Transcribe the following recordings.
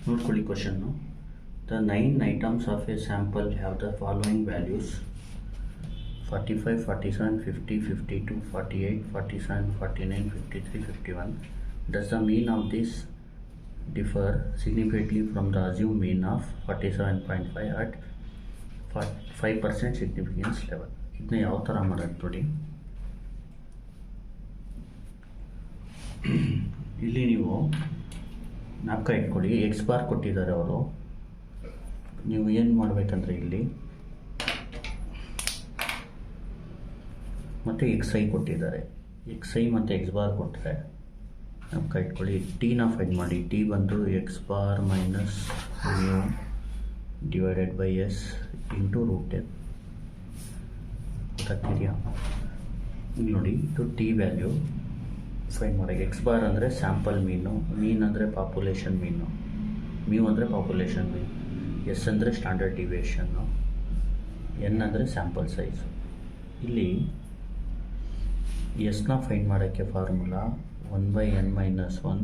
ನೋಡ್ಕೊಳ್ಳಿ question. The 9 items of A sample have the following values 45, 47, 50, 52, 48, 47, 49, 53, 51. Does the mean of this differ significantly from the assumed mean of 47.5 at 5% significance level? ಇದನ್ನ ಯಾವ ಥರ ಮಾಡೋದು ನೋಡಿ. ಇಲ್ಲಿ ನೀವು ಜ್ಞಾಪಕ ಇಟ್ಕೊಳ್ಳಿ, ಎಕ್ಸ್ ಬಾರ್ ಕೊಟ್ಟಿದ್ದಾರೆ ಅವರು. ನೀವು ಏನು ಮಾಡಬೇಕಂದ್ರೆ ಇಲ್ಲಿ ಮತ್ತು ಎಕ್ಸ್ ಐ ಕೊಟ್ಟಿದ್ದಾರೆ. ಎಕ್ಸ್ ಐ ಮತ್ತು ಎಕ್ಸ್ ಬಾರ್ ಕೊಟ್ಟರೆ ಜ್ಞಾಪಕ ಇಟ್ಕೊಳ್ಳಿ, ಟೀನ ಫೈಂಡ್ ಮಾಡಿ. ಟಿ ಬಂದು X bar minus mu divided by S into root N. ಗೊತ್ತಾಗ್ತಿದೆಯಾ? ಇಲ್ಲಿ ನೋಡಿ, ಇದು ಟಿ ವ್ಯಾಲ್ಯೂ ಫೈಂಡ್ ಮಾಡಿ. ಎಕ್ಸ್ ಬಾರ್ ಅಂದರೆ ಸ್ಯಾಂಪಲ್ ಮೀನು, ಮೀನ್ ಅಂದರೆ ಪಾಪ್ಯುಲೇಷನ್ ಮೀನು, ಮ್ಯೂ ಅಂದರೆ ಪಾಪ್ಯುಲೇಷನ್ ಮೀನ್, ಎಸ್ ಅಂದರೆ ಸ್ಟ್ಯಾಂಡರ್ಡ್ ಡಿವಿಯೇಷನ್ನು, ಎನ್ ಅಂದರೆ ಸ್ಯಾಂಪಲ್ ಸೈಜು. ಇಲ್ಲಿ ಎಸ್ನ ಫೈಂಡ್ ಮಾಡೋಕ್ಕೆ formula 1/n-1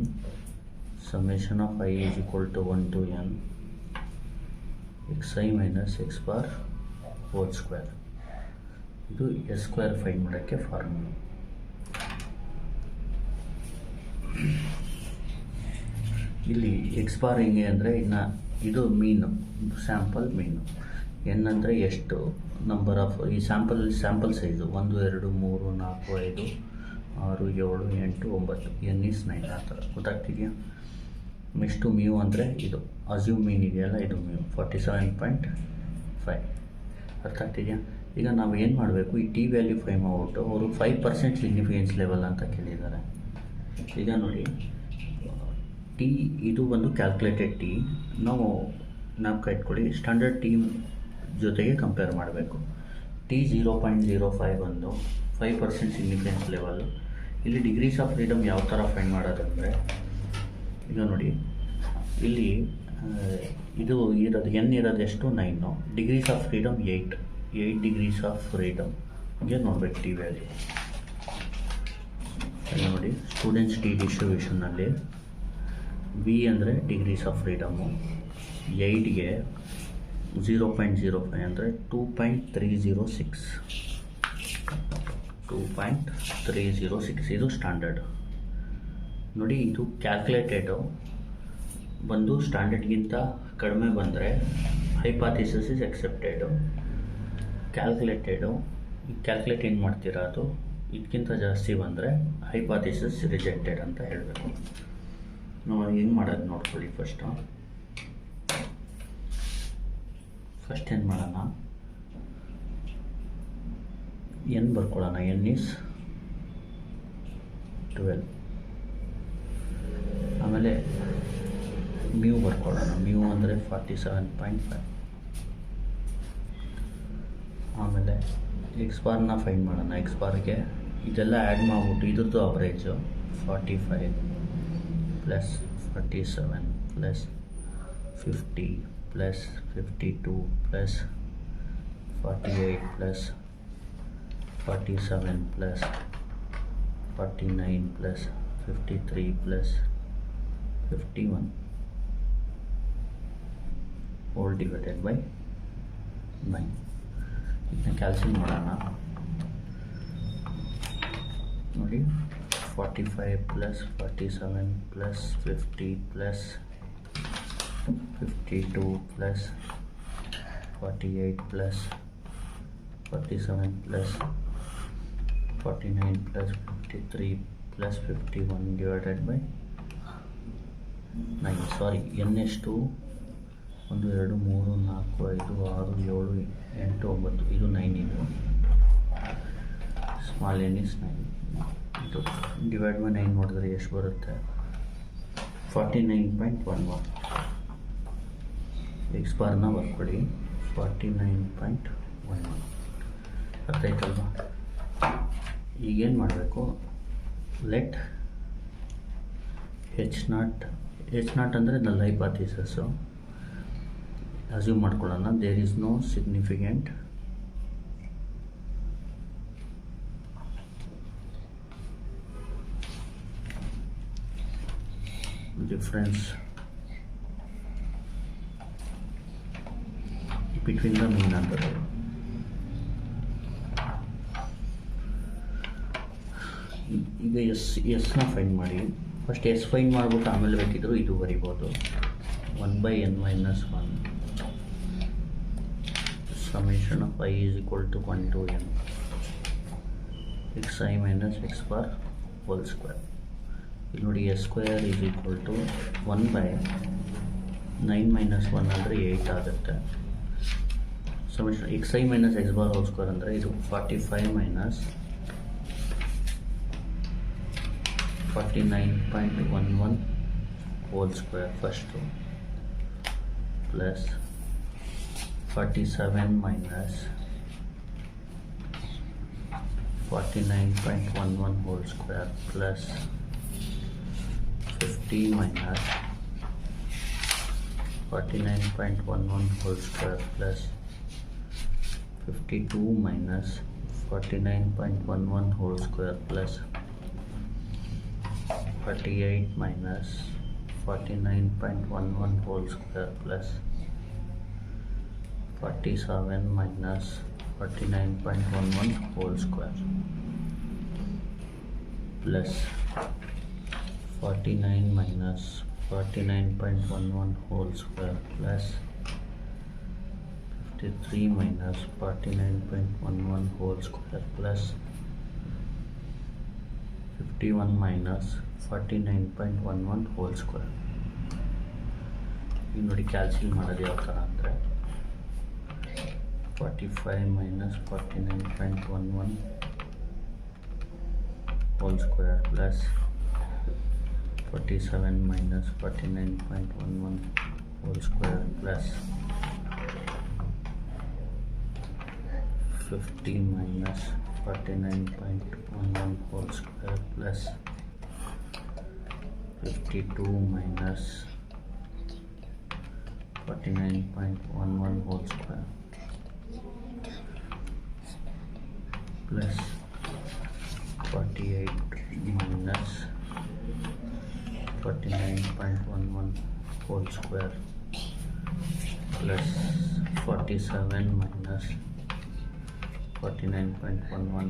summation of I is equal to 1 to n xi minus x bar whole square. ಇದು s square find ಮಾಡೋಕ್ಕೆ formula. ಇಲ್ಲಿ x bar ಹೆಂಗೆ ಅಂದರೆ, ಇನ್ನು ಇದು ಮೀನು, ಸ್ಯಾಂಪಲ್ ಮೀನು. ಎನ್ ಅಂದರೆ ಎಷ್ಟು ನಂಬರ್ ಆಫ್ ಈ ಸ್ಯಾಂಪಲ್ ಸೈಜು 1, 2, 3, 4, 5, 6, 7, 8, 9, ಎನ್ ಈಸ್ 9 ಆ ಥರ. ಗೊತ್ತಾಗ್ತಿದೆಯಾ? ನೆಕ್ಸ್ಟು ಮ್ಯೂ ಅಂದರೆ ಇದು ಅಸ್ಯೂಮ್ ಮೀನ್ ಇದೆಯಲ್ಲ, ಇದು ಮ್ಯೂ 47.5. ಅರ್ಥ ಆಗ್ತಿದೆಯಾ? ಈಗ ನಾವು ಏನು ಮಾಡಬೇಕು, ಈ ಟಿ ವ್ಯಾಲ್ಯೂ ಫೈವ್ ಮಾಡ್ಬಿಟ್ಟು ಅವರು 5% ಸಿಗ್ನಿಫಿಕೆನ್ಸ್ ಲೆವೆಲ್ ಅಂತ ಕೇಳಿದ್ದಾರೆ. ಈಗ ನೋಡಿ, ಟಿ ಇದು ಬಂದು ಕ್ಯಾಲ್ಕುಲೇಟೆಡ್ ಟಿ. ನಾವು ಇಟ್ಕೊಳ್ಳಿ, ಸ್ಟ್ಯಾಂಡರ್ಡ್ ಟಿ ಜೊತೆಗೆ ಕಂಪೇರ್ ಮಾಡಬೇಕು. ಟಿ 0.05 ಒಂದು 5% ಸಿಗ್ನಿಫಿಕೆನ್ಸ್ ಲೆವೆಲ್ಲು. ಇಲ್ಲಿ ಡಿಗ್ರೀಸ್ ಆಫ್ ಫ್ರೀಡಮ್ ಯಾವ ಥರ ಫೈಂಡ್ ಮಾಡೋದಂದರೆ, ಈಗ ನೋಡಿ, ಇಲ್ಲಿ ಇದು ಇರೋದು ಎನ್ ಇರೋದು ಎಷ್ಟು 9, degrees of freedom 8 degrees of freedom. ಹೀಗೆ ನೋಡ್ಬೇಕು ಟಿ ವ್ಯಾಲ್ಯೂ. ನೋಡಿ, ಸ್ಟೂಡೆಂಟ್ಸ್ ಟಿ ಡಿಸ್ಟ್ರಿಬ್ಯೂಷನ್ನಲ್ಲಿ ವಿ ಅಂದರೆ ಡಿಗ್ರೀಸ್ ಆಫ್ ಫ್ರೀಡಮ್ಮು, 8ಗೆ 0.05 ಅಂದರೆ 2.306 ಇದು ಸ್ಟ್ಯಾಂಡರ್ಡ್. ನೋಡಿ, ಇದು ಕ್ಯಾಲ್ಕುಲೇಟೆಡು ಬಂದು ಸ್ಟ್ಯಾಂಡರ್ಡ್ಗಿಂತ ಕಡಿಮೆ ಬಂದರೆ ಹೈಪಾಥಿಸಿಸ್ ಇಸ್ ಎಕ್ಸೆಪ್ಟೆಡು. ಕ್ಯಾಲ್ಕುಲೇಟ್ ಏನು ಮಾಡ್ತೀರಾ, ಅದು ಇದಕ್ಕಿಂತ ಜಾಸ್ತಿ ಬಂದರೆ ಹೈಪಾಥಿಸಿಸ್ ರಿಜೆಕ್ಟೆಡ್ ಅಂತ ಹೇಳಬೇಕು. ನಾವು ಹೆಂಗೆ ಮಾಡೋದು ನೋಡ್ಕೊಳ್ಳಿ. ಫಸ್ಟ್ ಏನು ಮಾಡೋಣ, ಎನ್ ಬರ್ಕೊಳ್ಳೋಣ. N is 12. ಆಮೇಲೆ ಮ್ಯೂ ಬರ್ಕೊಳ್ಳೋಣ. ಮ್ಯೂ ಅಂದರೆ 47.5. ಆಮೇಲೆ ಎಕ್ಸ್ ಬಾರ್ನ ಫೈಂಡ್ ಮಾಡೋಣ. ಎಕ್ಸ್ ಬಾರ್ಗೆ ಇದೆಲ್ಲ ಆ್ಯಡ್ ಮಾಡಿಬಿಟ್ಟು ಇದ್ರದ್ದು average 45 plus 47 plus 50 plus 52 plus 48 plus 47 plus 49 plus 53 plus 51 whole divided by 9. ಇದನ್ನ ಕ್ಯಾಲ್ಸಿಯಂ ಮಾಡೋಣ. ನೋಡಿ, 45 plus 47 plus 50 plus 52 plus 48 plus 47 plus 49 plus 53 plus 51 divided by 9. Sorry, N ಎಷ್ಟು 1, 2, 3, 4, 5, 6, 7, 8, 9 ಇದು 9. ಇದು ಸ್ಮಾಲ್ ಎನ್ ಇಸ್ 9. ಇದು ಡಿವೈಡ್ ಬೈ 9 ನೋಡಿದ್ರೆ ಎಷ್ಟು ಬರುತ್ತೆ, 49.11. ಎಕ್ಸ್ ಬಾರ್ನ ಬರ್ಕೊಳ್ಳಿ, 49.11. ಅರ್ಥ ಆಯ್ತಲ್ವಾ? ಈಗೇನು ಮಾಡಬೇಕು, ಲೆಟ್ H0 ಅಂದರೆ ನಲ್ ಹೈಪಾಥಿಸಸ್ಸು ಅಸ್ಯೂಮ್ ಮಾಡ್ಕೊಳ್ಳೋಣ. There is no significant difference between the mean ಅಂತಾರೆ. ಈಗ ಎಸ್ನ ಫೈಂಡ್ ಮಾಡಿ. ಫಸ್ಟ್ ಎಸ್ ಫೈಂಡ್ ಮಾಡಿಬಿಟ್ಟು ಆಮೇಲೆ ಬೇಕಿದ್ರು ಇದು ಬರಿಬೋದು. 1/n-1 summation of I is equal to 1 to n xi minus x bar whole square. ಇಲ್ಲಿ ನೋಡಿ s square is equal to 1/9 minus 1 ಅಂದರೆ 8 ಆಗುತ್ತೆ. summation xi minus x bar whole square ಅಂದರೆ ಇದು 45 minus 49.11 whole square first plus 47 minus 49.11 whole square plus 50 minus 49.11 whole square plus 52 minus 49.11 whole square plus 48 minus 49.11 whole square plus 47 minus 49.11 whole square plus 49 minus 49.11 whole square plus 53 minus 49.11 whole square plus 51 minus 49.11 whole square. ಈಗ ನೋಡಿ ಕ್ಯಾಲ್ಸಿಲ್ ಮಾಡೋದು ಯಾವ ಥರ ಅಂದರೆ 45 minus 49.11 whole square plus 47 minus 49.11 whole square plus 50 minus 49.11 whole square plus 52 minus 49.11 whole square plus 48 minus 49.11 whole square plus 47 minus 49.11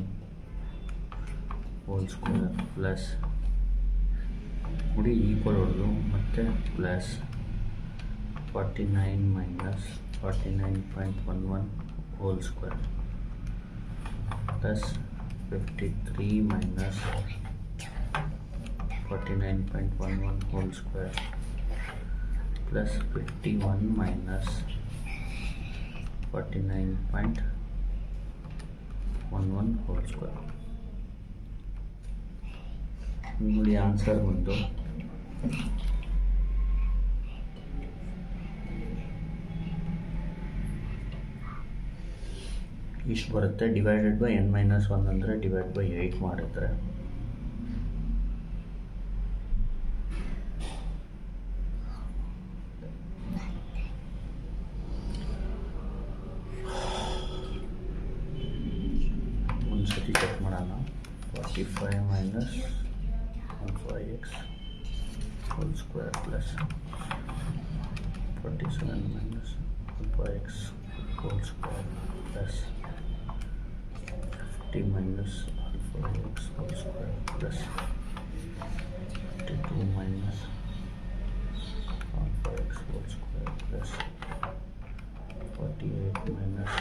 whole square plus ನೋಡಿ equal ಹೊಡೆದು ಮತ್ತು plus 49 minus 49.11 whole square plus 53 minus 49.11 whole square plus 51 minus 49.11 whole square. ನೋಡಿ answer ಬಂದು ಇಷ್ಟು ಬರುತ್ತೆ. Divided by n-1 ಅಂದರೆ divide by 8 ಮಾಡಿದ್ರೆ ಒಂದು ಸತಿ ಚೆಕ್ ಮಾಡೋಣ. 45 minus 15x whole square plus 47 minus 15x whole square plus 50 minus 15x whole square plus 52 minus 15x whole square plus 48 minus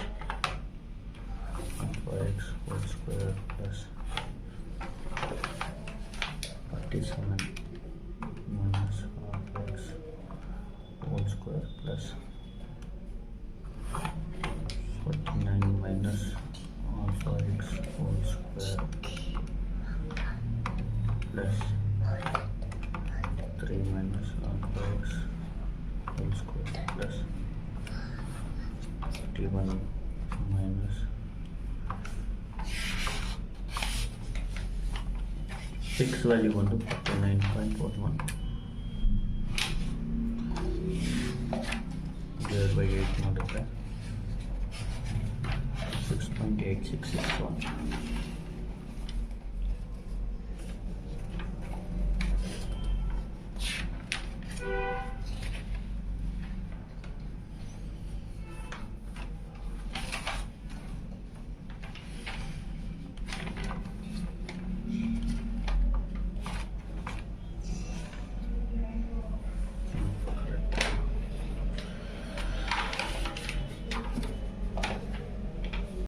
15x whole square plus 47 minus 15x whole square plus 49 minus 15x whole square plus 3 minus 15x whole square plus 51 minus fix value ಬಂದು 49.11 divide by 8 ಮಾಡಿದ್ರೆ 6.8661.